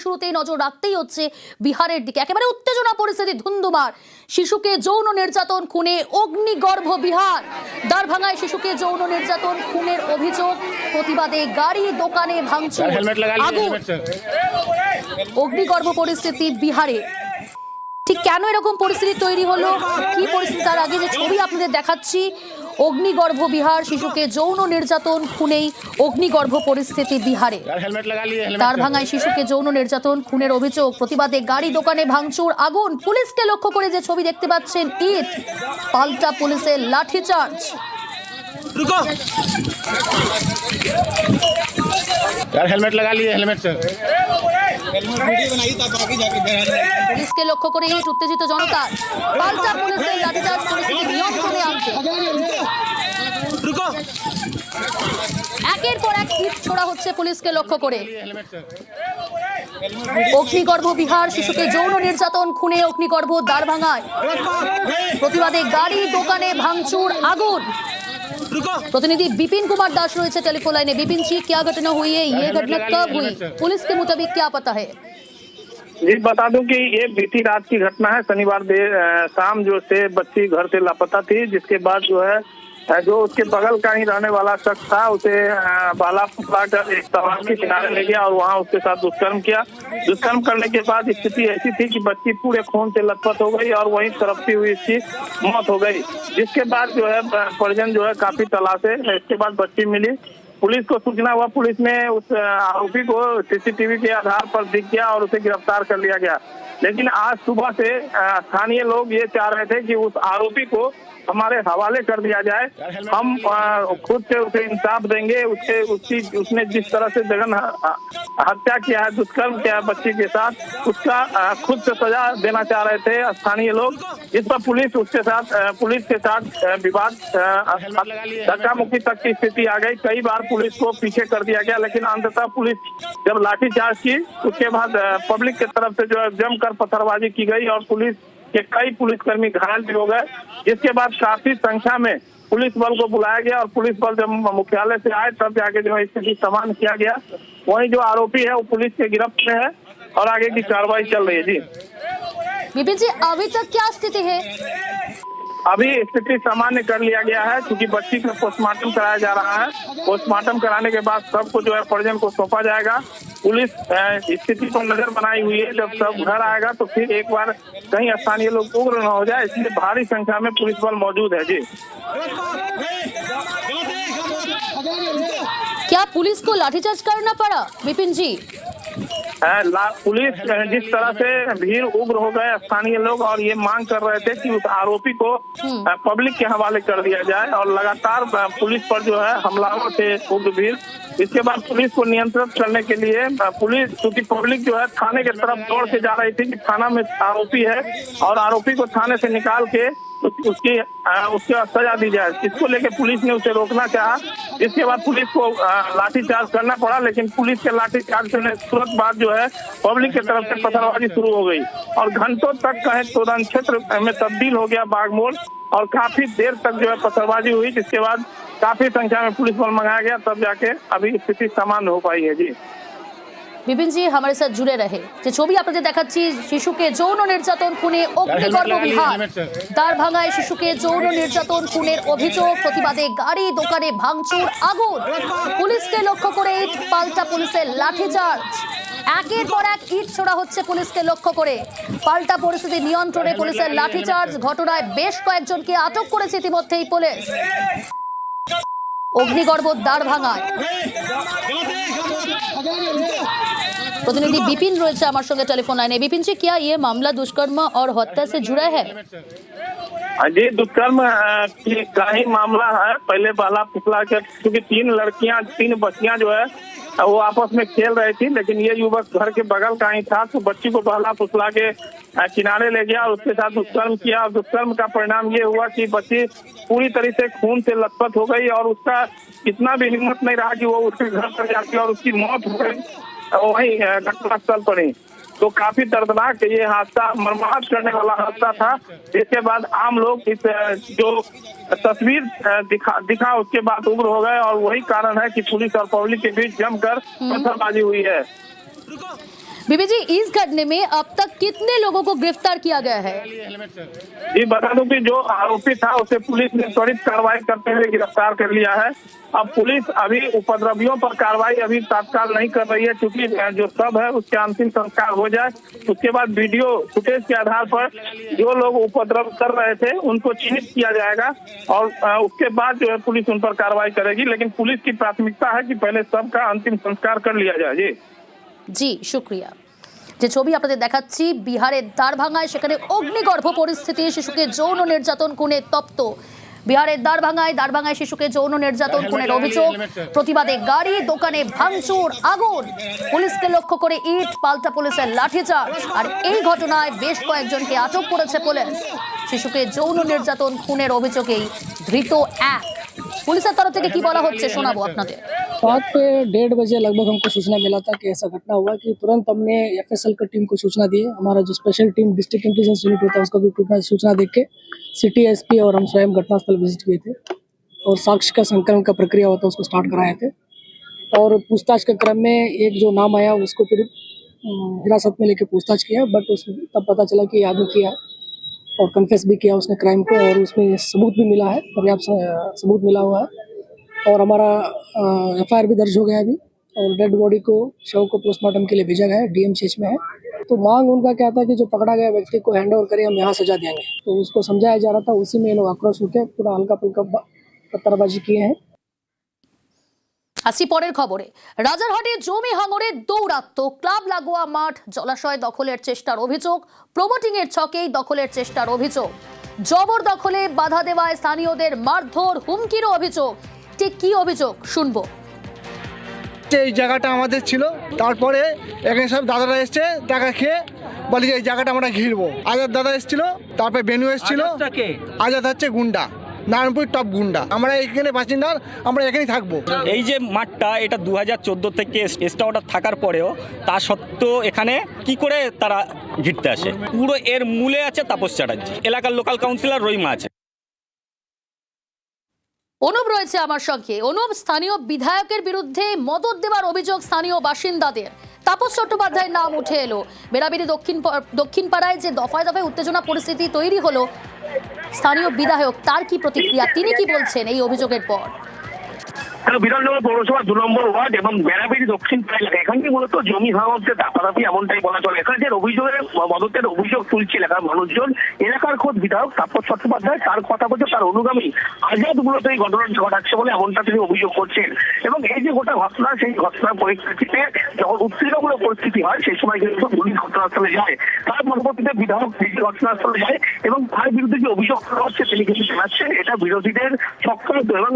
শুরুতেই নজর রাখতেই হচ্ছে বিহারের দিকে। একেবারে উত্তেজনা পরিস্থিতি ধুন্ধুমার। শিশুকে যৌন নির্যাতন খুনে অগ্নিগর্ভ বিহার। দারভাঙায় শিশুকে যৌন নির্যাতন খুনের অভিযোগ, প্রতিবাদে গাড়ি দোকানে ভাঙচুর, আগুন। অগ্নিগর্ভ পরিস্থিতি বিহারে। ঠিক কেন এরকম পরিস্থিতি তৈরি হলো, কি পরিস্থিতি, তার আগে যে ছবি আপনাদের দেখাচ্ছি, অগ্নিগর্ভ বিহার, শিশুকে যৌন নির্যাতন খুনেই অগ্নিগর্ভ পরিস্থিতি বিহারে। দারভাঙায় শিশুকে যৌন নির্যাতন খুনের অভিযোগ, প্রতিবাদে গাড়ি দোকানে ভাঙচুর, আগুন। পুলিশকে লক্ষ্য করে যে ছবি দেখতে পাচ্ছেন, ইট, পাল্টা পুলিশের লাঠিচার্জ। हेलमेट लगा लिए, हेलमेट से পুলিশকে লক্ষ্য করে ইট, উত্তেজিত জনতা, পাল্টা পুলিশের লাঠিচার্জ, পরিস্থিতি নিয়ন্ত্রণে আনতে একের পর এক ইট ছোড়া হচ্ছে পুলিশকে লক্ষ্য করে। অগ্নিগর্ভ বিহার, শিশুকে যৌন নির্যাতন খুনে অগ্নিগর্ভ দারভাঙায়, প্রতিবাদে গাড়ি দোকানে ভাঙচুর, আগুন। प्रतिनिधि विपिन कुमार दास रही टेलीफोन लाइन। विपिन जी, क्या घटना हुई है, ये घटना कब हुई, पुलिस के मुताबिक क्या पता है? जी बता दूं कि ये बीती रात की घटना है। शनिवार देर शाम जो से बच्ची घर से लापता थी, जिसके बाद जो है जो उसके बगल का ही रहने वाला शख्स था, उसे बाला फुसला कर एक तालाब के किनारे ले गया और वहां उसके साथ दुष्कर्म किया। दुष्कर्म करने के बाद स्थिति ऐसी थी कि बच्ची पूरे खून से लथपथ हो गई और वहीं तड़पती हुई इसकी मौत हो गई। जिसके बाद जो है परिजन जो है काफी तलाशे, इसके बाद बच्ची मिली। पुलिस को सूचना हुआ, पुलिस ने उस आरोपी को सीसीटीवी के आधार पर दिख गया और उसे गिरफ्तार कर लिया गया। लेकिन आज सुबह से स्थानीय लोग ये चाह रहे थे कि उस आरोपी को हमारे हवाले कर दिया जाए, हम खुद से उसे इंसाफ देंगे। उसने जिस तरह से जघन हत्या किया है, दुष्कर्म किया है बच्ची के साथ, उसका खुद से सजा देना चाह रहे थे स्थानीय लोग। जिस पर पुलिस के साथ विवाद, धक्का मुक्की तक की स्थिति आ गई। कई बार पुलिस को पीछे कर दिया गया, लेकिन अंततः पुलिस जब लाठीचार्ज की, उसके बाद पब्लिक की तरफ से जो है जमकर पत्थरबाजी की गई और पुलिस के कई पुलिसकर्मी घायल भी हो गए। जिसके बाद काफी संख्या में पुलिस बल को बुलाया गया और पुलिस बल जब मुख्यालय से आए तब जाके जो है स्थिति सामान्य किया गया। वहीं जो आरोपी है वो पुलिस के गिरफ्त में है और आगे की कार्रवाई चल रही है। जी विपिन जी, अभी तक क्या स्थिति है? अभी स्थिति सामान्य कर लिया गया है, क्योंकि बच्ची का पोस्टमार्टम कराया जा रहा है। पोस्टमार्टम कराने के बाद सबको जो है परिजन को सौंपा जाएगा। पुलिस स्थिति पर नजर बनाई हुई है, जब सब घर आएगा तो फिर एक बार कहीं स्थानीय लोग उग्र न हो जाए, इसलिए भारी संख्या में पुलिस बल मौजूद है। जी क्या पुलिस को लाठीचार्ज करना पड़ा विपिन जी? पुलिस जिस तरह से भीड़ उग्र हो गए स्थानीय लोग और ये मांग कर रहे थे कि उस आरोपी को पब्लिक के हवाले कर दिया जाए, और लगातार पुलिस पर जो है हमलावर थे उग्र भीड़। इसके बाद पुलिस को नियंत्रित करने के लिए पुलिस, क्योंकि पब्लिक जो है थाने की तरफ दौड़ के जा रही थी कि थाना में आरोपी है और आरोपी को थाने से निकाल के उसकी सजा दी जाए। इसको लेकर पुलिस ने उसे रोकना चाहा, जिसके बाद पुलिस को लाठीचार्ज करना पड़ा। लेकिन पुलिस के लाठीचार्ज करने तुरंत बाद जो है पब्लिक की तरफ से पत्थरबाजी शुरू हो गई और घंटों तक कहे तोरण क्षेत्र में तब्दील हो गया बागमोल, और काफी देर तक जो है पत्थरबाजी हुई। जिसके बाद काफी संख्या में पुलिस बल मंगाया गया, तब जाके अभी स्थिति सामान्य हो पाई है। जी विपिन जी हमारे साथ जुड़े रहे। যে ছবি আপনাদের দেখাচ্ছি, শিশুকে যৌন নির্যাতন খুনে অগ্নিগর্ভ বিহার। দারভাঙায় শিশুকে যৌন নির্যাতন খুনের অভিযোগ, প্রতিবাদে গাড়ি দোকানে ভাঙচুর, আগুন। পুলিশকে লক্ষ্য করে ইট, পাল্টা পুলিশের লাঠিচার্জ। একের পর এক ইট ছোড়া হচ্ছে পুলিশকে লক্ষ্য করে। পাল্টা পরিস্থিতি নিয়ন্ত্রণে পুলিশের লাঠিচার্জ। ঘটনায় বেশ কয়েকজনকে আটক করেছে ইতিমধ্যেই পুলিশ। অগ্নিগর্ভ দারভাঙায় प्रतिनिधि विपिन रही हमारे संगे टेलीफोन लाइन। विपिन जी, क्या ये मामला दुष्कर्म और हत्या से जुड़ा है? जी दुष्कर्म का ही मामला है। पहले बाला फुसला के, क्योंकि तीन बच्चियां जो है वो आपस में खेल रही थी, लेकिन ये युवक घर के बगल का ही था, तो बच्ची को बहला फुसला के किनारे ले गया और उसके साथ दुष्कर्म किया। और दुष्कर्म का परिणाम ये हुआ कि बच्ची पूरी तरह से खून से लथपथ हो गई और उसका इतना भी हिम्मत नहीं रहा कि वो उसके घर पर जाती और उसकी मौत हो गई वही घटनास्थल पर ही। तो काफी दर्दनाक ये हादसा, मर्माहत करने वाला हादसा था। इसके बाद आम लोग इस जो तस्वीर दिखा उसके बाद उग्र हो गए और वही कारण है कि पुलिस और पब्लिक के बीच जमकर पत्थरबाजी हुई है। बीबी जी, इस घटने में अब तक कितने लोगों को गिरफ्तार किया गया है? जी बता दूं कि जो आरोपी था उसे पुलिस ने त्वरित कार्रवाई करते हुए गिरफ्तार कर लिया है। अब पुलिस अभी उपद्रवियों पर कार्रवाई अभी तत्काल नहीं कर रही है, क्योंकि जो शव है उसके अंतिम संस्कार हो जाए, उसके बाद वीडियो फुटेज के आधार पर जो लोग उपद्रव कर रहे थे उनको चिन्हित किया जाएगा और उसके बाद जो है पुलिस उन पर कार्रवाई करेगी। लेकिन पुलिस की प्राथमिकता है कि पहले शव का अंतिम संस्कार कर लिया जाए। जी शुक्रिया। যে ছবি আপনাদের দেখাচ্ছি, বিহারের দ্বারভাঙায় সেখানে অগ্নিগর্ভ পরিস্থিতি, শিশুকে যৌন নির্যাতন খুনে তপ্ত বিহারের দ্বারভাঙায় শিশুকে যৌন নির্যাতন খুনের অভিযোগ, প্রতিবাদে গাড়ি দোকানে ভাঙচুর, আগুন, পুলিশকে লক্ষ্য করে ইট, পাল্টা পুলিশের লাঠিচার্জ। আর এই ঘটনায় বেশ কয়েকজনকে আটক করেছে পুলিশ। শিশুকে যৌন নির্যাতন খুনের অভিযোগেই ধৃত এক। পুলিশের তরফ থেকে কি বলা হচ্ছে শোনাবো আপনাদের। रात पे 1:30 बजे लगभग हमको सूचना मिला था कि ऐसा घटना हुआ, कि तुरंत हमने एफएसएल की टीम को सूचना दी। हमारा जो special team district intelligence unit होता है उसको भी सूचना देख के सिटी एसपी और हम स्वयं घटनास्थल विजिट किए थे और साक्ष्य का संकलन का प्रक्रिया होता है उसको स्टार्ट कराए थे। और पूछताछ के क्रम में एक जो नाम आया उसको फिर हिरासत में लेके पूछताछ किया, बट उसमें तब पता चला कि आदमी किया और कन्फेस भी किया उसने क्राइम को, और उसमें सबूत भी मिला है, पर्याप्त सबूत मिला हुआ है। और हमारा एफआईआर भी दर्ज हो गया अभी, और डेड बॉडी को शव को पोस्टमार्टम के लिए भेजा गया है, डीएमसीएच में है। तो मांग उनका क्या था कि जो पकड़ा गया व्यक्ति को हैंड ओवर करें, हम यहाँ सजा देंगे। तो उसको समझाया जा रहा था, उसी में ये लोग आक्रोश होकर पूरा हल्का फुल्का पत्थरबाजी किए हैं। আসি পরের খবরে। রাজারহাটে জমি হাঙরে দৌরাত্ম্য, ক্লাব লাগোয়া মাঠ জলাশয় দখলের চেষ্টার অভিযোগ, প্রমোটিং এর ছকেই দখলের চেষ্টার অভিযোগ, জবরদখলে বাধা দেওয়ায় স্থানীয়দের মারধর, হুমকিরও অভিযোগ। ঠিক কি অভিযোগ শুনবো। এই জায়গাটা আমাদের ছিল, তারপরে এখানে সব দাদারা এসছে টাকা খেয়ে বলে যে এই জায়গাটা আমরা ঘিরবো। আজাদ দাদা এসেছিল, তারপরে বেনু এসেছিল। আজাদ হচ্ছে গুন্ডা, নারায়ণপুর টপ গুন্ডা। আমরা এখানে বাসিন্দার, আমরা এখানেই থাকবো। এই যে মাঠটা, এটা 2014 থেকে এক্সট্রা অর্ডার থাকার পরেও তা সত্ত্বেও এখানে কি করে তারা ঘিরতে আসে? পুরো এর মূলে আছে তাপস চ্যাটার্জি, এলাকার লোকাল কাউন্সিলর রহিমা আছে। অনুপ রয়েছে আমার সঙ্গে। অনুপ, স্থানীয় বিধায়কের বিরুদ্ধে মদত দেওয়ার অভিযোগ স্থানীয় বাসিন্দাদের। তাপস চট্টোপাধ্যায়ের নাম উঠে এলো। বেড়াবেড়ি দক্ষিণ পাড়ায় যে দফায় দফায় উত্তেজনা পরিস্থিতি তৈরি হলো, স্থানীয় বিধায়ক তার কি প্রতিক্রিয়া, তিনি কি বলছেন এই অভিযোগের পর? বিধাননগর পৌরসভা 2 নম্বর ওয়ার্ড এবং বেড়াবেড়ি দক্ষিণ পাড়া এলাকা, এখানে মূলত জমি হাওয়াতে দাপাদাপি এমনটাই বলা চলে। এখানে যে অভিযোগের মদতের অভিযোগ তুলছে এলাকার মানুষজন, এলাকার খোদ বিধায়ক তাপস চট্টোপাধ্যায়, তার কথা বলছে তার অনুগামী আজাদ মূলত এই ঘটনাটি ঘটাচ্ছে বলে এমনটা তিনি অভিযোগ করছেন। এবং এই যে গোটা ঘটনা, সেই ঘটনার পরিপ্রেক্ষিতে যখন উত্তেজনামূলক পরিস্থিতি হয় সেই সময় কিন্তু পুলিশ ঘটনাস্থলে যায়। তার পরবর্তীতে বিধায়ক ঘটনাস্থলে যায় এবং তার বিরুদ্ধে যে অভিযোগ করা হচ্ছে তিনি কিন্তু জানাচ্ছেন এটা বিরোধীদের চক্রান্ত এবং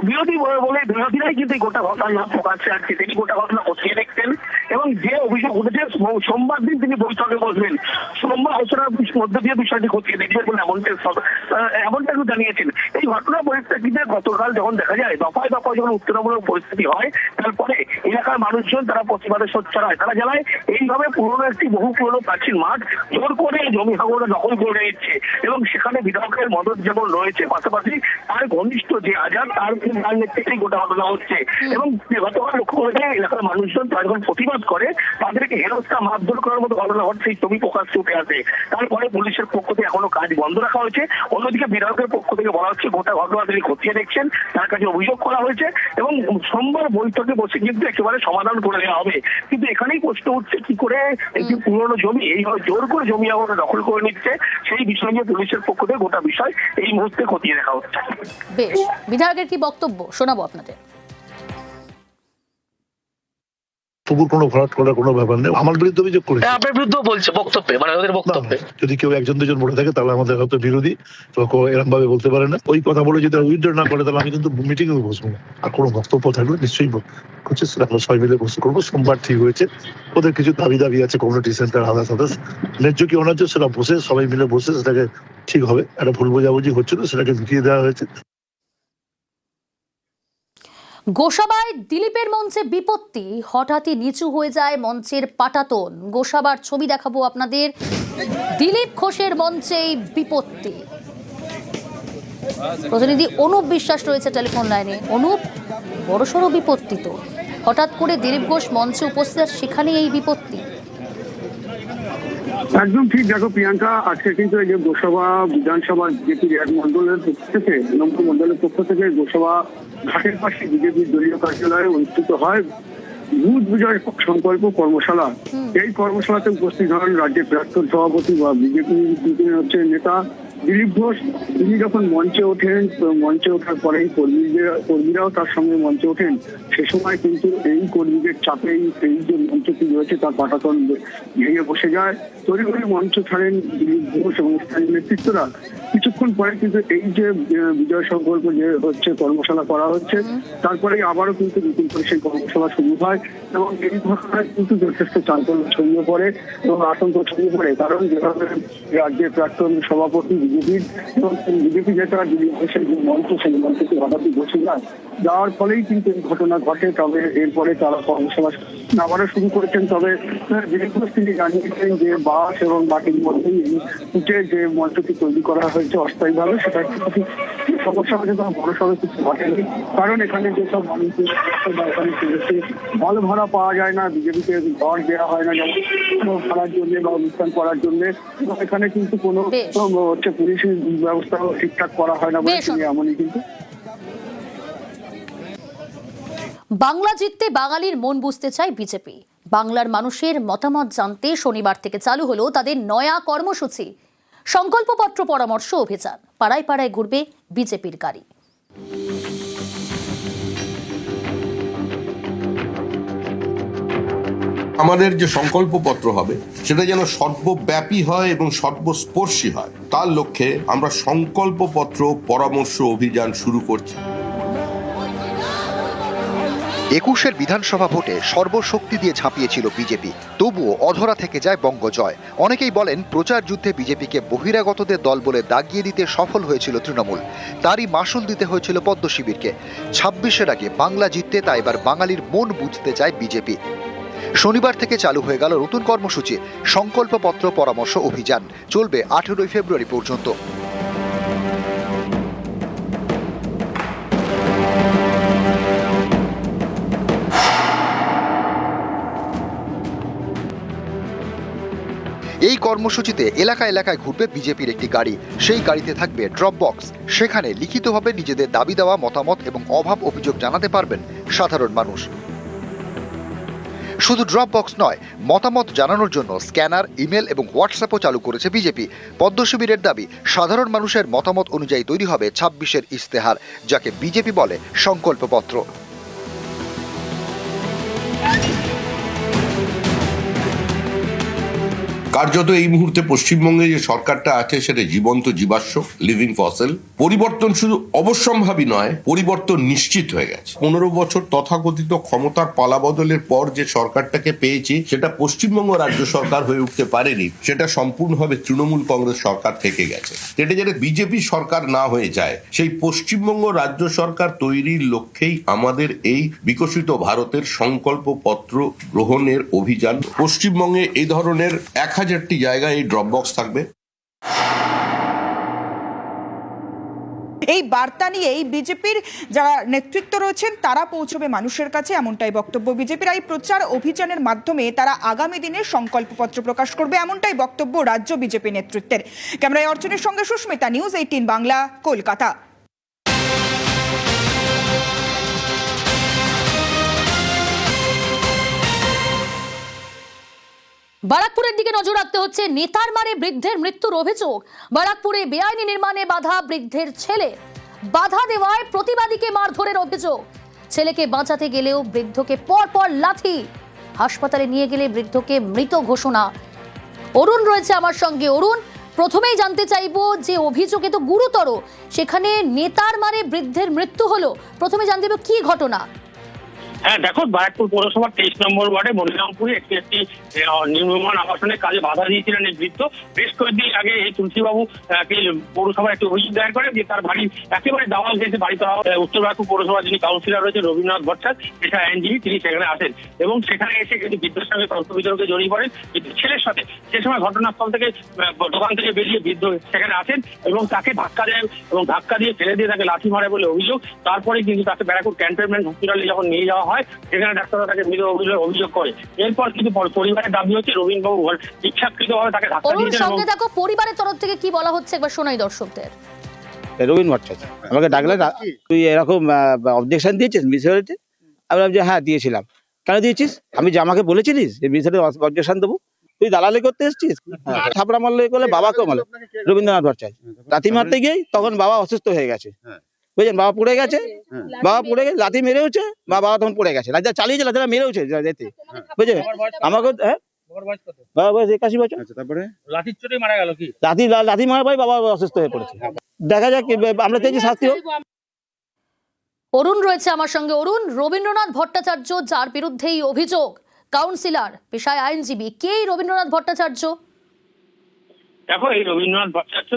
বিরোধী বলে বিরোধীরাই কিন্তু এই গোটা ঘটনার নাম প্রকাশ্যে আসছে। তিনি গোটা ঘটনা খতিয়ে দেখছেন এবং যে অভিযোগ উঠেছে সোমবার দিন তিনি বৈঠকে বসবেন। সোমবার আলোচনার মধ্যে দিয়ে বিষয়টি খতিয়ে দেখবেন বলে এমনটা জানিয়েছেন। এই ঘটনার পরিপ্রেক্ষিতে গতকাল যখন দেখা যায় দফায় দফায় যখন উত্তেজনামূলক পরিস্থিতি হয়, তারপরে এলাকার মানুষজন তারা প্রতিবাদে সোচ্চার হয়। তারা জানায় এইভাবে পুরনো একটি বহু পুরনো প্রাচীন মাঠ জোর করে জমি হাঙরে দখল করে নিচ্ছে এবং সেখানে বিধায়কের মদত যেমন রয়েছে, পাশাপাশি তার ঘনিষ্ঠ যে আজাদ তার নেতৃত্বেই গোটা ঘটনা হচ্ছে। এবং গতকাল লক্ষ্য করে যায় এলাকার মানুষজন তারা যখন প্রতিবাদ করে তাদেরকে হেনস্থা মারধর করার মতো ঘটনা ঘটছে, এই ছবি প্রকাশ্যে উঠে আসে। তারপরে পুলিশের পক্ষ থেকে এখনো কাজ বন্ধ রাখা হয়েছে। অন্যদিকে বিধায়কের পক্ষ থেকে বলা হচ্ছে গোটা ঘটনা তিনি খতিয়ে দেখছেন, তার কাছে অভিযোগ করা হয়েছে এবং সোমবার বৈঠকে বসে কিন্তু একেবারে সমাধান করে দেওয়া হবে। কিন্তু এখানেই প্রশ্ন উঠছে কি করে একটি পুরনো জমি এইভাবে জোর করে জমি আমরা দখল করে নিচ্ছে, সেই বিষয় নিয়ে পুলিশের পক্ষ থেকে গোটা বিষয় এই মুহূর্তে খতিয়ে দেখা হচ্ছে। বেশ, বিধায়কের কি বক্তব্য শোনাবো আপনাদের। পুকুর কোনো ভরাট করার কোনো ব্যাপার নেই। আমার বিরুদ্ধে অভিযোগ করে আপনার বিরুদ্ধে বলছে বক্তব্যে, মানে ওদের বক্তব্যে যদি কেউ একজন দুজন বলে থাকে তাহলে আমাদের হয়তো বিরোধী, এরকম ভাবে বলতে পারে না। ওই কথা বলে যদি উইথড্র না করে তাহলে আমি কিন্তু মিটিং এ বসবো না। আর কোনো বক্তব্য থাকলে নিশ্চয়ই করছে, সেটা আমরা সবাই মিলে বসে করবো। সোমবার ঠিক হয়েছে, ওদের কিছু দাবি আছে কমিউনিটি সেন্টার আদার্স ন্যায্য কি অন্যায্য সেটা বসে সবাই মিলে বসে সেটাকে ঠিক হবে। একটা ভুল বোঝাবুঝি হচ্ছিল, সেটাকে মিটিয়ে দেওয়া হয়েছে। গোসাবায় দিলীপের মঞ্চে বিপত্তি, হঠাৎই নিচু হয়ে যায় মঞ্চের পাটাতন। গোসাবার ছবি দেখাবো আপনাদের। দিলীপ ঘোষের মঞ্চেই বিপত্তি। প্রতিনিধি অনুপ বিশ্বাস রয়েছে টেলিফোন লাইনে। অনুপ, বড়সড় বিপত্তি তো, হঠাৎ করে দিলীপ ঘোষ মঞ্চে উপস্থিত, সেখানে এই বিপত্তি। একদম ঠিক। দেখো প্রিয়াঙ্কা, আজকে কিন্তু এই যে গোসাবা বিধানসভা বিজেপির এক মন্ডলের পক্ষ থেকে, নম্বর মন্ডলের পক্ষ থেকে গোসাবা ঘাটের পাশে বিজেপির দলীয় কার্যালয়ে অনুষ্ঠিত হয় বুথ বিজয় সংকল্প কর্মশালা। এই কর্মশালাতে উপস্থিত হন রাজ্যের প্রাক্তন সভাপতি বা বিজেপি হচ্ছে নেতা দিলীপ ঘোষ। তিনি যখন মঞ্চে ওঠেন, মঞ্চে ওঠার পরেই কর্মীরাও তার সঙ্গে মঞ্চে ওঠেন। সে সময় কিন্তু এই কর্মীদের চাপেই এই যে মঞ্চটি রয়েছে তার পাটাতন ভেঙে বসে যায়। তড়িঘড়ি মঞ্চ ছাড়েন দিলীপ ঘোষ এবং স্থানীয় নেতৃত্বরা। কিছুক্ষণ পরে কিন্তু এই যে বিজয় সংকল্প যে হচ্ছে কর্মশালা করা হচ্ছে, তারপরে আবারও কিন্তু নতুন করে সেই কর্মশালা শুরু হয় এবং এই ঘটনায় কিন্তু যথেষ্ট চাঞ্চল্য ছড়িয়ে পড়ে এবং আতঙ্ক ছড়িয়ে পড়ে। কারণ যেভাবে রাজ্যের প্রাক্তন সভাপতি বিজেপির এবং বিজেপি নেতা দিলীপ ঘোষের যে মঞ্চ, সেই মঞ্চটি হঠাৎই বসে যায়, যাওয়ার ফলেই কিন্তু এই ঘটনা ঘটে। তবে এরপরে তারা কর্মশালা আবারও শুরু করেছেন। তবে দিলীপ ঘোষ তিনি জানিয়েছেন যে বাস এবং মাটির মধ্যে উঠে যে মঞ্চটি তৈরি করা হয়েছে অস্থায়ীভাবে, সেটা একটু সমস্যা হয়েছে, কোনো বড় সড়ো কিছু ঘটেনি। কারণ এখানে যেসব মানুষের হল ভাড়া পাওয়া যায় না, বিজেপিতে ঘর দেওয়া হয় না যেমন ভাড়ার জন্য বা অনুষ্ঠান করার জন্য, এখানে কিন্তু কোনো হচ্ছে পুলিশের ব্যবস্থা ঠিকঠাক করা হয় না বলে তিনি এমনই কিন্তু। বাংলা জিততে বাঙালির মন বুঝতে চায় বিজেপি। বাংলার মানুষের মতামত জানতে শনিবার থেকে চালু হলো তাদের নয়া কর্মসূচি, সংকল্পপত্র পরামর্শ অভিযান। পাড়ায় পাড়ায় ঘুরবে বিজেপির গাড়ি। আমাদের যে সংকল্পপত্র হবে সেটা যেন সর্বব্যাপী হয় এবং সর্বস্পর্শী হয়, তার লক্ষ্যে আমরা সংকল্পপত্র পরামর্শ অভিযান শুরু করছি। ২১-এর বিধানসভা ভোটে সর্বশক্তি দিয়ে ঝাঁপিয়েছিল বিজেপি, তবুও অধরা থেকে যায় বঙ্গজয়। অনেকেই বলেন প্রচার যুদ্ধে বিজেপিকে বহিরাগতদের দল বলে দাগিয়ে দিতে সফল হয়েছিল তৃণমূল, তারই মাসুল দিতে হয়েছিল পদ্ম শিবিরকে। ২৬-এর আগে বাংলা জিততে তা এবার বাঙালির মন বুঝতে চায় বিজেপি। শনিবার থেকে চালু হয়ে গেল নতুন কর্মসূচি, সংকল্পপত্র পরামর্শ অভিযান। চলবে 18 ফেব্রুয়ারি পর্যন্ত। এই কর্মসূচিতে এলাকা এলাকায় ঘুরবে বিজেপির একটি গাড়ি। সেই গাড়িতে থাকবে ড্রপ বক্স। সেখানে লিখিতভাবে নিজেদের দাবি দেওয়া, মতামত এবং অভাব অভিযোগ জানাতে পারবেন সাধারণ মানুষ। শুধু ড্রপ বক্স নয়, মতামত জানানোর জন্য স্ক্যানার, ইমেল এবং হোয়াটসঅ্যাপও চালু করেছে বিজেপি। পদ্ম শিবিরের দাবি, সাধারণ মানুষের মতামত অনুযায়ী তৈরি হবে 26-এর ইস্তেহার, যাকে বিজেপি বলে সংকল্পপত্র। কার্যত এই মুহূর্তে পশ্চিমবঙ্গে যে সরকারটা আছে সেটা জীবন্ত জীবাশ্ম, লিভিং ফসিল। পরিবর্তন শুধু অবশ্যম্ভাবী নয়, পরিবর্তন নিশ্চিত হয়ে গেছে। 15 বছর তথাকথিত ক্ষমতার পালাবদলের পর যে সরকারটাকে পেয়েছি সেটা পশ্চিমবঙ্গ রাজ্য সরকার হয়ে উঠতে পারেনি, সেটা সম্পূর্ণভাবে তৃণমূল কংগ্রেস সরকার থেকে গেছে। এটা যাতে বিজেপি সরকার না হয়ে যায়, সেই পশ্চিমবঙ্গ রাজ্য সরকার তৈরির লক্ষ্যেই আমাদের এই বিকশিত ভারতের সংকল্পপত্র গ্রহণের অভিযান। পশ্চিমবঙ্গে এই ধরনের 1000টি জায়গায় এই ড্রপ বক্স থাকবে। এই বার্তা নিয়েই বিজেপির যারা নেতৃত্ব রয়েছেন তারা পৌঁছবে মানুষের কাছে, এমনটাই বক্তব্য বিজেপির। এই প্রচার অভিযানের মাধ্যমে তারা আগামী দিনে সংকল্পপত্র প্রকাশ করবে, এমনটাই বক্তব্য রাজ্য বিজেপি নেতৃত্বের। ক্যামেরায় অর্চনের সঙ্গে সুস্মিতা, নিউজ 18 বাংলা, কলকাতা। বারাকপুরের দিকে নজর রাখতে হচ্ছে। নেতার মারে বৃদ্ধের মৃত্যুর অভিযোগ। বারাকপুরে বেআইনি নির্মাণে বাধা বৃদ্ধের ছেলে, বাধা দেওয়ায় প্রতিবাদীকে মারধরের অভিযোগ। ছেলেকে বাঁচাতে গেলেও বৃদ্ধকে পরপর লাথি, হাসপাতালে নিয়ে গেলে বৃদ্ধকে মৃত ঘোষণা। অরুণ রয়েছে আমার সঙ্গে। অরুণ, প্রথমেই জানতে চাইবো যে অভিযোগ তো গুরুতর, সেখানে নেতার মারে বৃদ্ধের মৃত্যু হলো, প্রথমে জানতে চাইবো কি ঘটনা। হ্যাঁ দেখো, বারাকপুর পৌরসভার 23 নম্বর ওয়ার্ডে মনিরামপুরে একটি নির্মাণ আবাসনের কাজে বাধা দিয়েছিলেন এই বৃদ্ধ। বেশ কয়েকদিন আগে এই তুলসীবাবু পৌরসভার একটি অভিযোগ দায়ের করে যে তার বাড়ি একেবারে দাওয়াল ঘেঁষে বাড়ি করা। উত্তর বারাকপুর পৌরসভার যিনি কাউন্সিলর রয়েছেন রবীন্দ্রনাথ ভট্টাচার্য, পেশা আইনজীবী, তিনি সেখানে আসেন এবং সেখানে এসে কিন্তু বৃদ্ধের সঙ্গে তর্ক বিতর্কে জড়িয়ে পড়েন বৃদ্ধের ছেলের সাথে। সে সময় ঘটনাস্থল থেকে দোকান থেকে বেরিয়ে বৃদ্ধ সেখানে আসেন এবং তাকে ধাক্কা দেন এবং ধাক্কা দিয়ে ফেলে দিয়ে তাকে লাথি মারে বলে অভিযোগ। তারপরে কিন্তু তাকে ব্যারাকপুর ক্যান্টনমেন্ট হসপিটালে যখন নিয়ে যাওয়া হয়, সেখানে ডাক্তাররা তাকে মৃত অভিযোগ করে। এরপর কিন্তু পরিবারের দাবি হচ্ছে রবীন্দ্রবাবু ইচ্ছাকৃতভাবে তাকে ধাক্কা দিয়েছেন। সঙ্গে দেখো পরিবারের তরফ থেকে কি বলা হচ্ছে একবার শোনাই দর্শকদের। রবীন্দ্র ভট্টাচার্য আমাকে ডাকলে, তুই এরকম অবজেকশন দিয়েছিস মিসিউরিটি? আমি বললাম যে হ্যাঁ দিয়েছিলাম। কেন দিয়েছিস? আমি যে আমাকে বলেছিলিস যে মিসিউরিটি অবজেকশন দেবো? তুই দালালি করতে এসেছিস? থাপড়া মারলে করলে বাবাকেও মারলো রবীন্দ্রনাথ ভট্টাচার্য। লাথি মারতে গিয়ে তখন বাবা অসুস্থ হয়ে গেছে, বুঝলেন? বাবা পড়ে গেছে, লাথি মেরেওছে, বাবা তখন পড়ে গেছে, লাথি চালিয়েছে, লাথিটা মেরেওছে যেতে, বুঝলেন? আমাকে বাবা বয়স 81 বছর। তারপরে লাঠির চোটে মারা গেল কি? লাথি মারার পরে বাবা অসুস্থ হয়ে পড়েছে। দেখা যাক, আমরা চাইছি শাস্তি হোক। অরুণ রয়েছে আমার সঙ্গে। অরুণ, রবীন্দ্রনাথ ভট্টাচার্য যার বিরুদ্ধেই অভিযোগ, কাউন্সিলর, পেশায় আইনজীবী, কে রবীন্দ্রনাথ ভট্টাচার্য? দেখো, এই রবীন্দ্রনাথ ভট্টাচার্য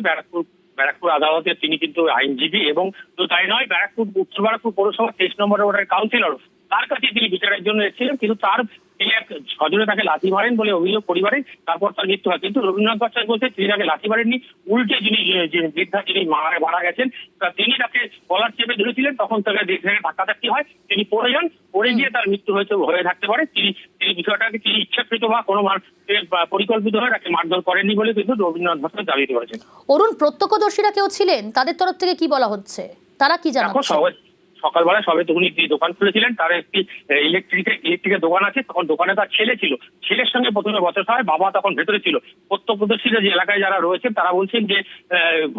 ব্যারাকপুর আদালতে তিনি কিন্তু আইনজীবী, এবং তো তাই নয়, উত্তর ব্যারাকপুর পৌরসভা 23 নম্বর ওয়ার্ডের কাউন্সিলর। তার কাছে তিনি বিচারের জন্য এসেছিলেন, কিন্তু তিনি এক সজনে তাকে লাথি মারেন বলে অভিযোগ পরিবারে, তারপর তার মৃত্যু হয়। কিন্তু রবীন্দ্রনাথ ভট্টাচার্য বলছে তিনি তাকে লাথি মারেননি, উল্টে বৃদ্ধা যিনি মারা গেছেন তিনি তাকে কলার চেপে ধরেছিলেন, তখন তাকে ধাক্কাধাক্কি হয়, তিনি পড়ে যান, পড়ে গিয়ে তার মৃত্যু হয়ে থাকতে পারে। তিনি বিষয়টাকে তিনি ইচ্ছাকৃত বা কোনো পরিকল্পিত হয়ে তাকে মারধর করেননি বলে কিন্তু রবীন্দ্রনাথ ভট্টাচার্য দাবি করেছেন। অরুণ, প্রত্যক্ষদর্শীরা কেউ ছিলেন? তাদের তরফ থেকে কি বলা হচ্ছে, তারা কি জানাচ্ছেন? সকালবেলা সবে তখন দোকান খুলেছিলেন, তার একটি ইলেকট্রিকের দোকান আছে, তখন দোকানে তার ছেলে ছিল, ছেলের সঙ্গে প্রথমে বচসা হয়, বাবা তখন ভেতরে ছিল। প্রত্যক্ষদর্শীরা যে এলাকায় যারা রয়েছেন তারা বলছেন যে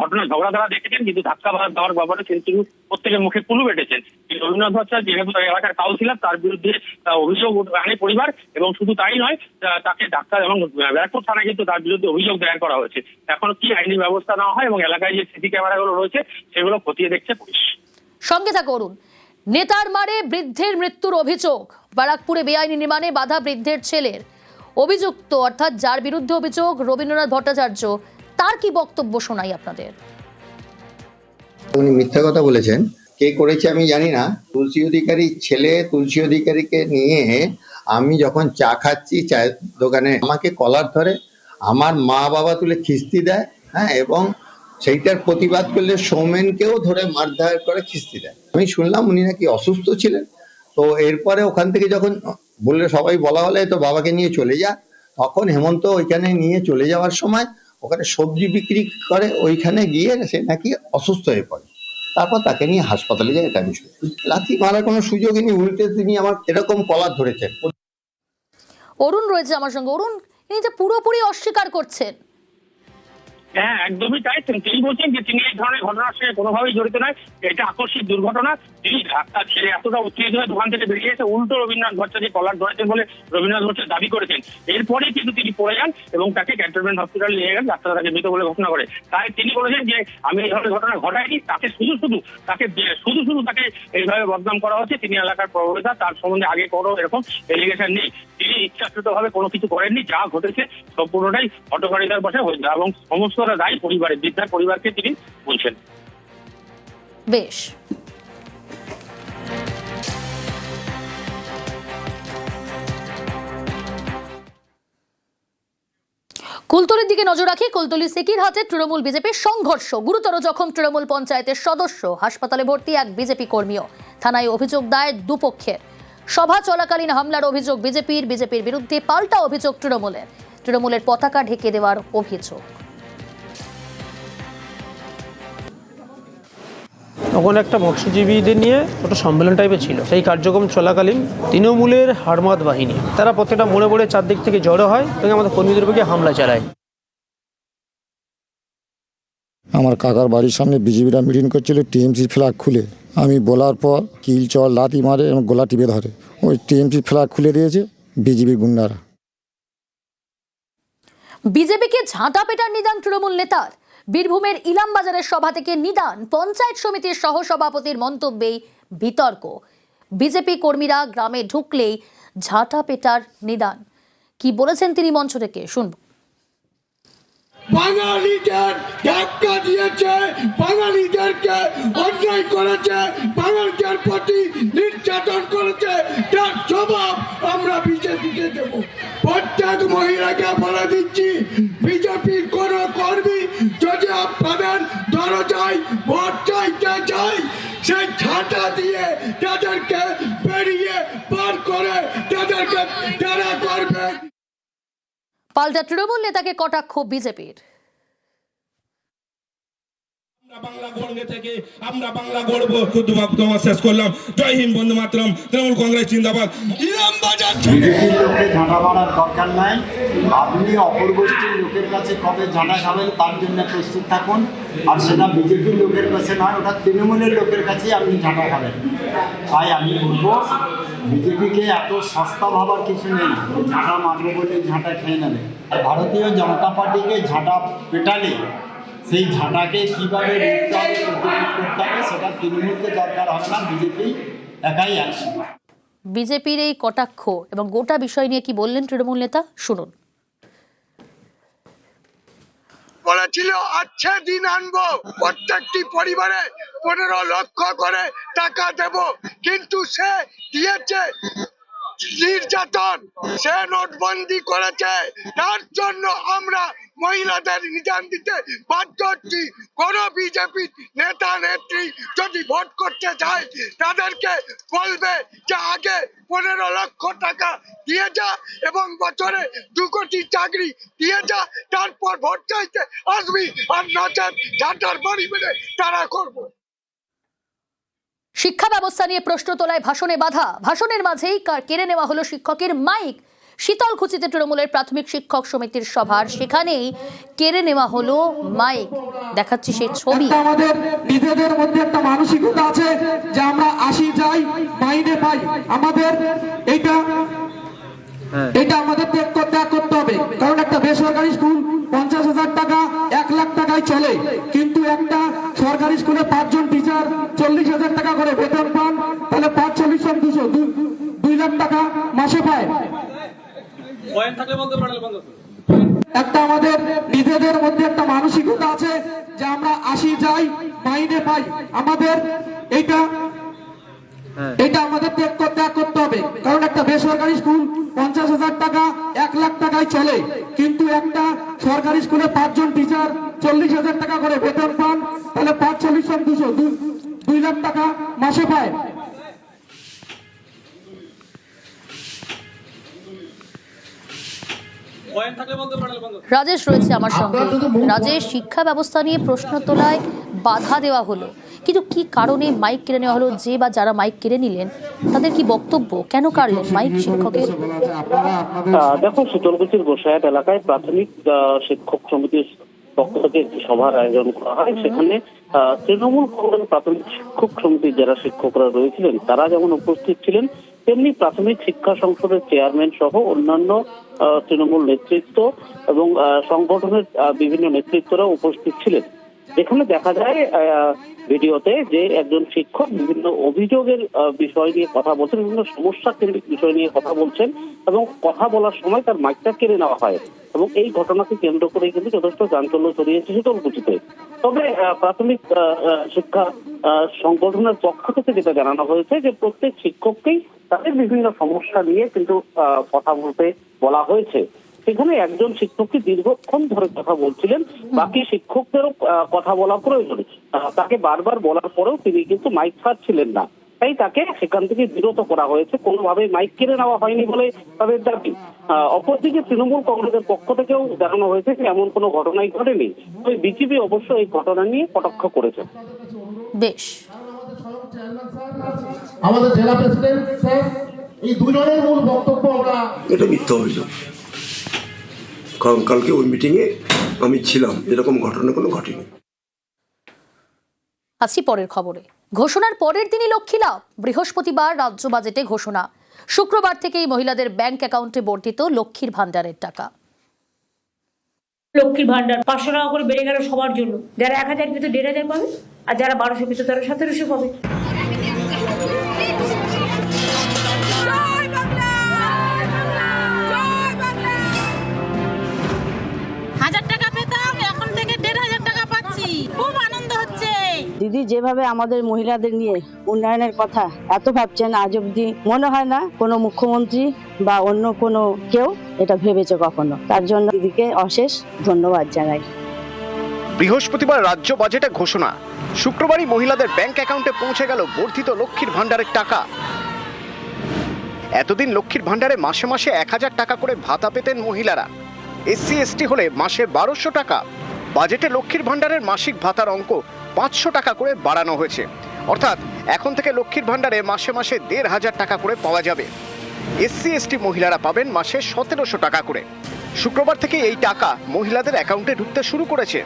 ঘটনা ঝগড়া তারা দেখেছেন, কিন্তু ধাক্কা দেওয়ার ব্যাপারে কিন্তু প্রত্যেকের মুখে কুলু বেটেছেন। রবীন্দ্রনাথ ভট্টাচার্য যেহেতু এলাকার কাউন্সিলর, তার বিরুদ্ধে অভিযোগ আনে পরিবার, এবং শুধু তাই নয়, তাকে ডাক্তার এবং ব্যারাকপুর থানায় কিন্তু তার বিরুদ্ধে অভিযোগ দায়ের করা হয়েছে। এখন কি আইনি ব্যবস্থা নেওয়া হয় এবং এলাকায় যে সিসি ক্যামেরাগুলো রয়েছে সেগুলো খতিয়ে দেখছে পুলিশ। সঙ্গে থাকো অরুণ। নেতার মারে বৃদ্ধের মৃত্যুর অভিযোগ, ব্যারাকপুরে বেআইনি নির্মাণে বাধা বৃদ্ধের ছেলের। অভিযুক্ত অর্থাৎ যার বিরুদ্ধে অভিযোগ রবীন্দ্রনাথ ভট্টাচার্য, তার কি বক্তব্য শোনাই আপনাদের। উনি মিথ্যা কথা বলেছেন, কে করেছে আমি জানি না। তুলসী অধিকারী ছেলে তুলসী অধিকারীকে নিয়ে আমি যখন চা খাচ্ছি চায়ের দোকানে, আমাকে কলার ধরে আমার মা বাবা তুলে খিস্তি দেয়, হ্যাঁ, এবং সেইটার প্রতিবাদ করলে সৌমেনকেও ধরে মারধর করে খিস্তি দেয়। আমি শুনলাম উনি নাকি অসুস্থ ছিলেন, তো এরপরে ওখান থেকে যখন বললে সবাই বলা হলে তো বাবাকে নিয়ে চলে যা, তখন হেমন্ত ওইখানে নিয়ে চলে যাওয়ার সময় ওখানে সবজি বিক্রি করে, ওইখানে গিয়ে সে নাকি অসুস্থ হয়ে পড়ে, তারপর তাকে নিয়ে হাসপাতালে যায়। এটা বিষয়, লাথি মারার কোনো সুযোগই নেই, উল্টে তিনি আমার এরকম কলার ধরেছেন। অরুণ রয়েছে আমার সঙ্গে। অরুণ, ইনি যে পুরোপুরি অস্বীকার করছেন। হ্যাঁ, একদমই তাই। তিনি বলছেন যে তিনি এই ধরনের ঘটনার সঙ্গে কোনোভাবেই জড়িত নয়, এটা আকস্মিক দুর্ঘটনা। তিনি ধাক্কা ছেড়ে এতটা উত্তেজিত হয়ে দোকান থেকে বেরিয়ে এসে উল্টো রবীন্দ্রনাথ ভট্টাচার্য কলার ধরেছেন বলে রবীন্দ্রনাথ ভট্টাচার্য দাবি করেছেন। এরপরেই কিন্তু তিনি পড়ে যান এবং তাকে ক্যান্টনমেন্ট হসপিটালে নিয়ে গেলেন, ডাক্তাররা তাকে মৃত বলে ঘোষণা করে। তাই তিনি বলেছেন যে আমি এই ধরনের ঘটনা ঘটাইনি, তাকে শুধু তাকে এইভাবে বদনাম করা হচ্ছে। তিনি এলাকার প্রভাবিতা, তার সম্বন্ধে আগে কোনো এরকম এলিগেশন নেই। তিনি ইচ্ছাকৃতভাবে কোনো কিছু করেননি, যা ঘটেছে সম্পূর্ণটাই হটকারিতার বশে হয়েছে এবং সমস্তটা দায়ী পরিবারের, বৃদ্ধার পরিবারকে তিনি বলছেন। বেশ, কুলতলির দিকে নজর রাখি। কুলতলি সেকিরহাটে তৃণমূল বিজেপির সংঘর্ষ, গুরুতর জখম তৃণমূল পঞ্চায়েতের সদস্য, হাসপাতালে ভর্তি এক বিজেপি কর্মীও। থানায় অভিযোগ দায়ের দুপক্ষের। সভা চলাকালীন হামলার অভিযোগ বিজেপির বিরুদ্ধে পাল্টা অভিযোগ তৃণমূলের পতাকা ঢেকে দেওয়ার অভিযোগ। তখন একটা মৎস্যজীবীদের নিয়ে ওটা সম্মেলন টাইপের ছিল, সেই কার্যক্রম চলাকালীন তৃণমূলের হারমাত বাহিনী তারা প্রত্যেকটা মোড়ে মোড়ে চারদিক থেকে জড়ো হয় এবং আমাদের কর্মীদের উপরে হামলা চালায়। আমার কাকার বাড়ির সামনে বিজেপিরা মিটিং করছিল, টিএমসি ফ্ল্যাগ খুলে আমি বলার পর কিল চল লাথি মারে এবং গলা টিপে ধরে। ওই টিএমসি ফ্ল্যাগ খুলে দিয়েছে বিজেপি গুন্ডারা। বিজেপিকে ঝাঁটা পেটার নিদান তৃণমূল নেতার। বীরভূমের ইলামবাজারের সভা থেকে নিদান পঞ্চায়েত সমিতির সহসভাপতির মন্তব্যেই বিতর্ক। বিজেপি কর্মীরা গ্রামে ঢুকলেই ঝাঁটা পেটার নিদান। কি বলেছেন তিনি মঞ্চ থেকে শুনব। বাঙালিদের ধাক্কা দিয়েছে, বাঙালিদেরকে অন্যায় করেছে, বাঙালিদের প্রতি নির্যাতন করেছে, তার জবাব আমরা বিজেপিকে দেব। প্রত্যেক মহিলাকে বলে দিচ্ছি, বিজেপির কোন কর্মী যদি আপনাদের দরজায় ভোট চাইতে চায়, সেই ঝাঁটা দিয়ে তাদেরকে বেরিয়ে পাল্টা তৃণমূল নেতাকে কটাক্ষ বিজেপির। বাংলা গড়বে থেকে আমরা বাংলা গড়বো। তোমার শেষ করলাম। জয় হিন্দ, বন্দে মাতরম, তৃণমূল কংগ্রেস জিন্দাবাদ। বিজেপির লোককে ঝাঁটা মারার দরকার নাই। আপনি অপর গোষ্ঠীর লোকের কাছে কবে ঝাঁটা খাবেন তার জন্য প্রস্তুত থাকুন। আর সেটা বিজেপির লোকের কাছে নয়, ওটা তৃণমূলের লোকের কাছেই আপনি ঝাঁটা খাবেন। তাই আমি বলবো বিজেপিকে এত সস্তা ভাবার কিছু নেই, ঝাঁটা মারবো বলে ঝাঁটা খেয়ে নেবে। ভারতীয় জনতা পার্টিকে ঝাঁটা পেটালে সেই ঝাঁটাকে কীভাবে রুখতে হবে, প্রতিরোধ করতে হবে, সেটা তৃণমূলকে দরকার হবে না, বিজেপি একাই আছে। বিজেপির এই কটাক্ষ এবং গোটা বিষয় নিয়ে কি বললেন তৃণমূল নেতা, শুনুন। বলেছিল আচ্ছা দিন আনবো, প্রত্যেকটি পরিবারে 15 লক্ষ করে টাকা দেব, কিন্তু সে দিয়েছে নির্যাতন, সে নোটবন্দি করেছে। তার জন্য আমরা মহিলাদের নিদান দিতে বাধ্য হচ্ছি। কোন বিজেপি নেতা নেত্রী যদি ভোট করতে যায় তাদেরকে বলবে যে আগে 15 লক্ষ টাকা দিয়ে যা এবং বছরে 2 কোটি চাকরি দিয়ে যা, তারপর ভোট চাইতে আসবি, আর নচেত ঝাঁটার পরিমাণে তারা করবো। শিক্ষা ব্যবস্থা নিয়ে প্রশ্ন তোলায় ভাষণে বাধা, ভাষণের মাঝেই কেড়ে নেওয়া হলো শিক্ষকের মাইক। শীতলকুচিতে তৃণমূলের প্রাথমিক শিক্ষক সমিতির সভার সেখানেই কেড়ে নেওয়া হলো মাইক। দেখাচ্ছি সেই ছবি। আমাদের নিজেদের মধ্যে একটা মানসিকতা আছে যে আমরা আসি যাই মাইনে পাই, আমাদের এটা আমাদের ত্যাগ করতে হবে। কারণ একটা বেসরকারি স্কুল 50,000 টাকা 1 লাখ টাকায় চলে, কিন্তু একটা সরকারি স্কুলে 5 জন টিচার 40,000 টাকা করে বেতন পান, তাহলে 5 40 2 লাখ টাকা মাসে পায়। একটা আমাদের নিজেদের মধ্যে একটা মানসিকতা আছে যে আমরা আসি যাই মাইনে পাই, আমাদের এটা আমাদের ত্যাগ করতে হবে। কারণ একটা বেসরকারি স্কুল 50,000 টাকা 1 লাখ টাকায় চলে, কিন্তু একটা সরকারি স্কুলে 5 জন টিচার 40,000 টাকা করে বেতন পান, তাহলে 5 40 2 লাখ টাকা মাসে পায়। রাজেশ রয়েছে আমার সঙ্গে। রাজেশ, শিক্ষা ব্যবস্থা নিয়ে প্রশ্ন তোলায় বাধা দেওয়া হলো, কিন্তু কি কারণে মাইক কেড়ে নেওয়া হলো? যে বা যারা মাইক কেড়ে নিলেন তাদের কি বক্তব্য, কেন কাড়লেন মাইক শিক্ষকের? দেখো, শীতলকুচির গোসাইহাট এলাকায় প্রাথমিক শিক্ষক সমিতির পক্ষ থেকে একটি সভার আয়োজন করা হয়। সেখানে তৃণমূল কংগ্রেস প্রাথমিক শিক্ষক সমিতির যারা শিক্ষকরা রয়েছিলেন তারা যেমন উপস্থিত ছিলেন, তেমনি প্রাথমিক শিক্ষা সংসদের চেয়ারম্যান সহ অন্যান্য তৃণমূল নেতৃত্ব এবং সংগঠনের বিভিন্ন নেতৃত্বরা উপস্থিত ছিলেন। যেখানে দেখা যায় ভিডিওতে যে একজন শিক্ষক বিভিন্ন অভিযোগের বিষয় নিয়ে কথা বলছেন, বিভিন্ন সমস্যা কেন্দ্রিক বিষয় নিয়ে কথা বলছেন এবং কথা বলার সময় তার মাইকটা কেড়ে নেওয়া হয় এবং এই ঘটনাকে কেন্দ্র করে কিন্তু যথেষ্ট চাঞ্চল্য ছড়িয়েছে শীতলকুচিতে। তবে প্রাথমিক শিক্ষা সংগঠনের পক্ষ থেকে যেটা জানানো হয়েছে যে প্রত্যেক শিক্ষককেই তাদের বিভিন্ন সমস্যা নিয়ে কিন্তু কথা বলতে বলা হয়েছে। সেখানে একজন শিক্ষককে দীর্ঘক্ষণ ধরে কথা বলছিলেন, বাকি শিক্ষকদেরও কথা বলা প্রয়োজন। তাকে বারবার বলার পরেও তিনি কিন্তু মাইক ছাড়ছিলেন না, তাই তাকে সেখান থেকে বিরত করা হয়েছে। কোনোভাবে মাইক কেড়ে নেওয়া হয়নি বলে তাদের দাবি। অপরদিকে তৃণমূল কংগ্রেসের পক্ষ থেকেও জানানো হয়েছে যে এমন কোনো ঘটনাই ঘটেনি। তবে বিজেপি অবশ্য এই ঘটনা নিয়ে কটাক্ষ করেছে। বেশ, আমাদের জেলা প্রেসিডেন্ট স্যার এই দুজনের মূল বক্তব্য আমরা এটা মিথ্যা অভিযোগ। কারণ কালকে ওই মিটিংয়ে আমি ছিলাম, এরকম ঘটনা কোনো ঘটেনি। আসি পরের খবরে। ঘোষণার পরের দিনই লক্ষ্মী লাভ, বৃহস্পতিবার রাজ্য বাজেটে ঘোষণা। শুক্রবার থেকেই মহিলাদের ব্যাংক অ্যাকাউন্টে বর্ধিত লক্ষ্মীর ভান্ডারের টাকা। লক্ষ্মীর ভান্ডার 500 টাকা করে বেড়ে গেল সবার জন্য। যারা 1000 পেত 1500 পাবে, আর যারা 1200 পেত তারা 1700 পাবে। দিদি যেভাবে আমাদের মহিলাদের নিয়ে উন্নয়নের কথা এত ভাবছেন, আজ অব্দি মনে হয় না কোনো মুখ্যমন্ত্রী বা অন্য কোনো কেউ এটা ভেবেছে কখনো। তার জন্য দিদিকে অশেষ ধন্যবাদ জানাই। বৃহস্পতিবার রাজ্য বাজেটে ঘোষণা, শুক্রবারই মহিলাদের ব্যাংক অ্যাকাউন্টে পৌঁছে গেল বর্ধিত লক্ষ্মীর ভান্ডারের টাকা। এতদিন লক্ষ্মীর ভান্ডারে মাসে মাসে 1000 টাকা করে ভাতা পেতেন মহিলারা। SC ST হলে মাসে 1200 টাকা। বাজেটে লক্ষ্মীর ভাণ্ডারের মাসিক ভাতার অঙ্ক 500 টাকা করে বাড়ানো হয়েছে। অর্থাৎ এখন থেকে লক্ষ্মীর ভাণ্ডারে মাসে মাসে 1500 টাকা করে পাওয়া যাবে। SC ST মহিলারা পাবেন মাসে 1700 টাকা করে। শুক্রবার থেকে এই টাকা মহিলাদের অ্যাকাউন্টে ঢুকতে শুরু করেছে।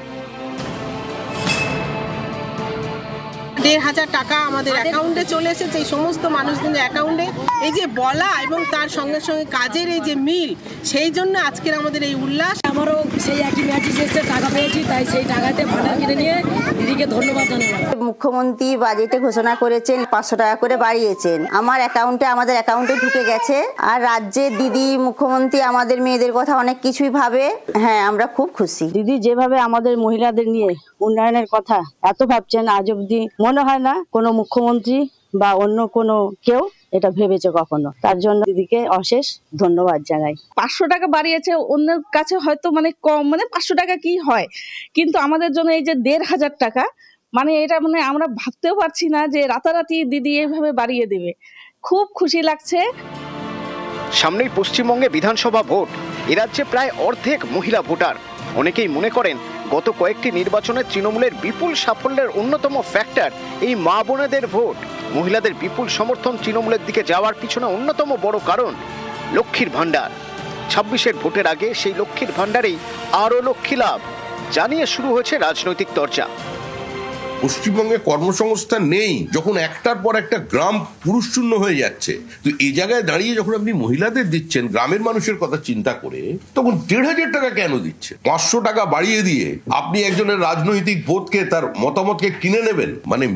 1500 টাকা আমাদের অ্যাকাউন্টে চলে এসেছে, এই সমস্ত মানুষদের অ্যাকাউন্টে। এই যে বলা এবং তার সঙ্গে সঙ্গে কাজের এই যে মিল, সেই জন্য আজকের আমাদের এই উল্লাস। আমারও সেই একই ম্যাচে এসে টাকা পেয়েছি, তাই সেই টাকাতে ভাড়া কিনে নিয়ে দিদিকে ধন্যবাদ জানালাম। মুখ্যমন্ত্রী বাজেটে ঘোষণা করেছেন 500 টাকা করে বাড়িয়েছেন, আমাদের অ্যাকাউন্টে ঢুকে গেছে। আর রাজ্যের দিদি মুখ্যমন্ত্রী আমাদের মেয়েদের কথা অনেক কিছুই ভাবে। হ্যাঁ, আমরা খুব খুশি। দিদি যেভাবে আমাদের মহিলাদের নিয়ে উন্নয়নের কথা এত ভাবছেন, আজ অব্দি মনে হয় না কোনো মুখ্যমন্ত্রী বা অন্য কোনো কেউ এটা ভেবেছে কখনো। তার জন্য দিদিকে অশেষ ধন্যবাদ জানাই। 500 টাকা বাড়িয়েছে, অন্যের কাছে হয়তো কম, 500 টাকা কি হয়, কিন্তু আমাদের জন্য এই যে 1500 টাকা, এটা আমরা ভাবতেও পারছি না যে রাতারাতি দিদি এভাবে বাড়িয়ে দেবে। খুব খুশি লাগছে। সামনেই পশ্চিমবঙ্গে বিধানসভা ভোট। এ রাজ্যে প্রায় অর্ধেক মহিলা ভোটার। অনেকেই মনে করেন গত কয়েকটি নির্বাচনে তৃণমূলের বিপুল সাফল্যের অন্যতম ফ্যাক্টর এই মা বোনেদের ভোট। মহিলাদের বিপুল সমর্থন তৃণমূলের দিকে যাওয়ার পিছনে অন্যতম বড় কারণ লক্ষ্মীর ভাণ্ডার। 26-এর ভোটের আগে সেই লক্ষ্মীর ভাণ্ডারেই আরও লক্ষ্মী লাভ জানিয়ে শুরু হয়েছে রাজনৈতিক চর্চা। পশ্চিমবঙ্গে কর্মসংস্থান নেই, যখন একটার পর একটা গ্রাম পুরুষ শূন্য হয়ে যাচ্ছে, তো এই জায়গায় দাঁড়িয়ে যখন আপনি মহিলাদের দিচ্ছেন গ্রামের মানুষের কথা চিন্তা করে, তখন 1500 টাকা কেন দিচ্ছে? 500 টাকা বাড়িয়ে দিয়ে আপনি একজনের রাজনৈতিক বোধকে, তার মতামতকে কিনে নেবেন?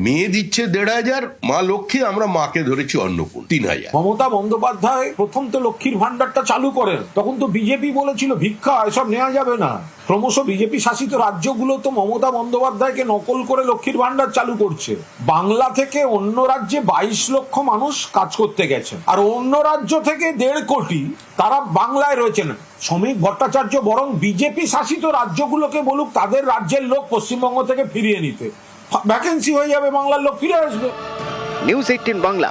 মেয়ে দিচ্ছে 1500, মা লক্ষ্মী, আমরা মাকে ধরেছি অন্নপূর্ণা 3000। মমতা বন্দ্যোপাধ্যায় প্রথম তো লক্ষ্মীর ভাণ্ডারটা চালু করেন, তখন তো বিজেপি বলেছিল ভিক্ষা এসব নেওয়া যাবে না। ক্রমশ বিজেপি শাসিত রাজ্যগুলো তো মমতা বন্দ্যোপাধ্যায়কে নকল করে লক্ষ্মীর ভাণ্ডার চালু করছে। বাংলা থেকে অন্য রাজ্যে 22 লক্ষ মানুষ কাজ করতে গেছে, আর অন্য রাজ্য থেকে 1.5 কোটি তারা বাংলায় রয়েছেন। শ্রমিক ভট্টাচার্য বরং বিজেপি শাসিত রাজ্যগুলোকে বলুক তাদের রাজ্যের লোক পশ্চিমবঙ্গ থেকে ফিরিয়ে নিতে, ভ্যাকেন্সি হয়ে যাবে, বাংলার লোক ফিরে আসবে। নিউজ 18 বাংলা।